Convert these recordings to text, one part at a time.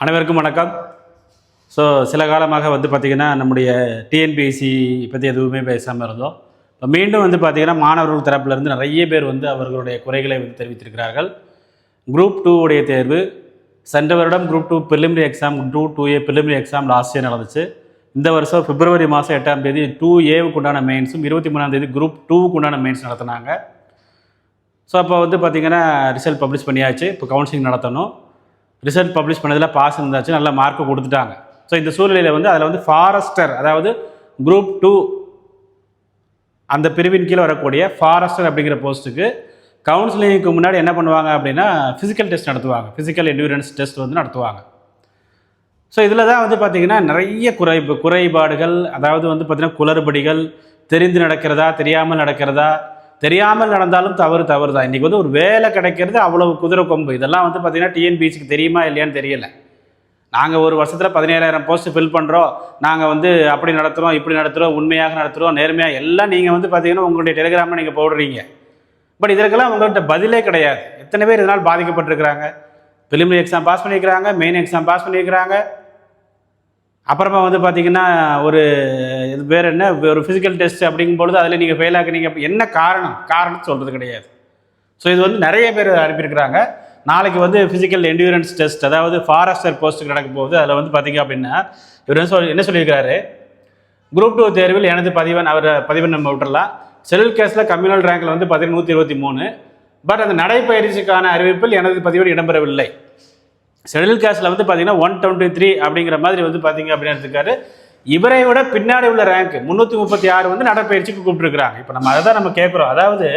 அனைவருக்கும் வணக்கம். ஸோ சில காலமாக பார்த்திங்கன்னா நம்முடைய டிஎன்பிஎஸ்சி பற்றி எதுவுமே பேசாமல் இருந்தோம். இப்போ மீண்டும் பார்த்திங்கன்னா மாணவர்கள் தரப்பிலிருந்து நிறைய பேர் அவர்களுடைய குறைகளை தெரிவித்திருக்கிறார்கள். குரூப் 2 உடைய தேர்வு சென்ற வருடம் group 2 preliminary exam 2A preliminary exam last year நடந்துச்சு. இந்த வருஷம் பிப்ரவரி மாதம் 8ஆம் தேதி 2Aவுக்கு உண்டான மெயின்ஸும் 23ஆம் தேதி குரூப் 2க்கு உண்டான மெயின்ஸ் நடத்தினாங்க. ஸோ அப்போ பார்த்திங்கன்னா ரிசல்ட் பப்ளிஷ் பண்ணியாச்சு. இப்போ கவுன்சிலிங் நடத்தணும். ரிசல்ட் பப்ளிஷ் பண்ணதில் பாஸ் இருந்தாச்சு, நல்ல மார்க்கு கொடுத்துட்டாங்க. ஸோ இந்த சூழ்நிலையில் அதில் ஃபாரஸ்டர், அதாவது குரூப் 2 அந்த பிரிவின் கீழே வரக்கூடிய ஃபாரஸ்டர் அப்படிங்கிற போஸ்ட்டுக்கு கவுன்சிலிங்க்கு முன்னாடி என்ன பண்ணுவாங்க அப்படின்னா ஃபிசிக்கல் டெஸ்ட் நடத்துவாங்க. ஃபிசிக்கல் என்டூரன்ஸ் டெஸ்ட் நடத்துவாங்க. ஸோ இதில் தான் பார்த்திங்கன்னா நிறைய குறைபாடுகள், அதாவது பார்த்திங்கன்னா குளறுபடிகள், தெரிந்து நடக்கிறதா தெரியாமல் நடக்கிறதா, தெரியாமல் நடந்தாலும் தவறு தான். இன்றைக்கி ஒரு வேலை கிடைக்கிறது அவ்வளவு குதிரை கொம்பு. இதெல்லாம் பார்த்திங்கன்னா டிஎன்பிஎஸ்சிக்கு தெரியுமா இல்லையான்னு தெரியல. நாங்கள் ஒரு வருஷத்தில் 17,000 போஸ்ட்டு ஃபில் பண்ணுறோம், நாங்கள் அப்படி நடத்துகிறோம், இப்படி நடத்துகிறோம், உண்மையாக நடத்துகிறோம், நேர்மையாக எல்லாம் நீங்கள் பார்த்திங்கன்னா உங்களுடைய டெலிகிராமில் நீங்கள் போடுறீங்க. பட் இதற்கெல்லாம் உங்கள்கிட்ட பதிலே கிடையாது. எத்தனை பேர் இதனால் பாதிக்கப்பட்டிருக்கிறாங்க? ப்ரிலிமினரி எக்ஸாம் பாஸ் பண்ணியிருக்கிறாங்க, மெயின் எக்ஸாம் பாஸ் பண்ணியிருக்கிறாங்க, அப்புறமா பார்த்திங்கன்னா ஒரு இது பேர் என்ன, ஒரு ஃபிசிக்கல் டெஸ்ட் அப்படிங்கும்பொழுது அதில் நீங்கள் ஃபெயில் ஆக்குறீங்க. என்ன காரணம் சொல்கிறது கிடையாது. ஸோ இது நிறைய பேர் அனுப்பியிருக்கிறாங்க. நாளைக்கு ஃபிசிக்கல் என்டூரன்ஸ் டெஸ்ட், அதாவது ஃபாரஸ்டர் போஸ்ட்டுக்கு நடக்க போகுது. அதில் பார்த்திங்க அப்படின்னா இவர் என்ன சொல்லியிருக்காரு, குரூப் 2 தேர்வில் எனது பதிவன் நம்ம விட்டுறலாம். ஷெட்யூல் கேஸில் கம்யூனல் ரேங்கில் 123. பட் அந்த நடைப்பயிற்சிக்கான அறிவிப்பில் எனது பதிவன் இடம்பெறவில்லை. ஷெட்யூல் கேஸ்டில் பார்த்திங்கன்னா 123 அப்படிங்கிற மாதிரி பார்த்திங்க அப்படின்னு எடுத்துக்காரு. இவரை விட பின்னாடி உள்ள ரேங்க் 336 நடைப்பயிற்சிக்கு கூப்பிட்டுருக்குறாங்க. இப்போ நம்ம அதை தான் நம்ம கேட்குறோம். அதாவது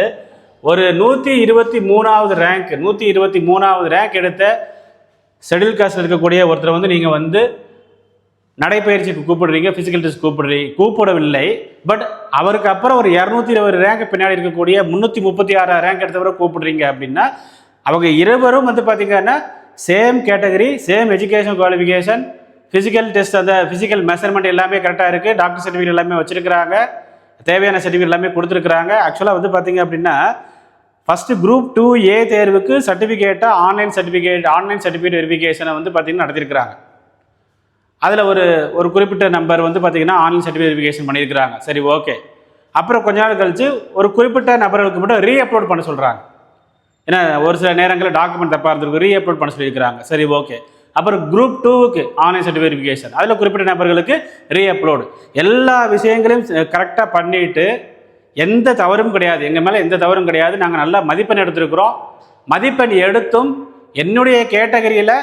ஒரு 123வது ரேங்க் 123வது ரேங்க் எடுத்த ஷெட்யூல் காஸ்டில் இருக்கக்கூடிய ஒருத்தர் நீங்கள் நடைப்பயிற்சிக்கு கூப்பிடுறீங்க, ஃபிசிக்கல் டெஸ்ட் கூப்பிடவில்லை. பட் அவருக்கு அப்புறம் ஒரு 220 ரேங்க் பின்னாடி இருக்கக்கூடிய 336 ரேங்க் எடுத்தவரை கூப்பிடுறீங்க அப்படின்னா அவங்க இருவரும் பார்த்திங்கன்னா same category, same education qualification, physical test, அந்த ஃபிசிக்கல் மெஷர்மெண்ட் எல்லாமே கரெக்டாக இருக்குது, டாக்டர் சர்டிஃபிகேட் எல்லாமே வச்சுருக்கிறாங்க, தேவையான சர்டிஃபிகேட் எல்லாமே கொடுத்துருக்குறாங்க. ஆக்சுவலாக பார்த்திங்க அப்படின்னா ஃபஸ்ட்டு குரூப் 2A தேர்வுக்கு சர்டிஃபிகேட்டாக ஆன்லைன் சர்டிஃபிகேட் வெரிஃபிகேஷனை பார்த்திங்கன்னா நடத்திருக்கிறாங்க. அதில் ஒரு குறிப்பிட்ட நம்பர் பார்த்திங்கன்னா ஆன்லைன் சர்டிஃபிகேட் வெரிஃபிகேஷன் பண்ணியிருக்கிறாங்க. சரி, ஓகே. அப்புறம் கொஞ்ச நாள் கழித்து ஒரு குறிப்பிட்ட நபர்களுக்கு மட்டும் ரீஅப்லோட் பண்ண சொல்கிறாங்க. ஏன்னா ஒரு சில நேரங்களில் டாக்குமெண்ட் தப்பாக இருந்திருக்கு, ரீஅப்லோட் பண்ண சொல்லியிருக்கிறாங்க. சரி, ஓகே. அப்புறம் குரூப் 2க்கு ஆன்லைன் சர்டிஃபிகேட் வெரிஃபிகேஷன், அதில் குறிப்பிட்ட நபர்களுக்கு ரீஅப்லோடு, எல்லா விஷயங்களையும் கரெக்டாக பண்ணிவிட்டு எந்த தவறும் கிடையாது, எங்கள் மேலே எந்த தவறும் கிடையாது, நாங்கள் நல்லா மதிப்பெண் எடுத்திருக்கிறோம், மதிப்பெண் எடுத்தும் என்னுடைய கேட்டகரியில்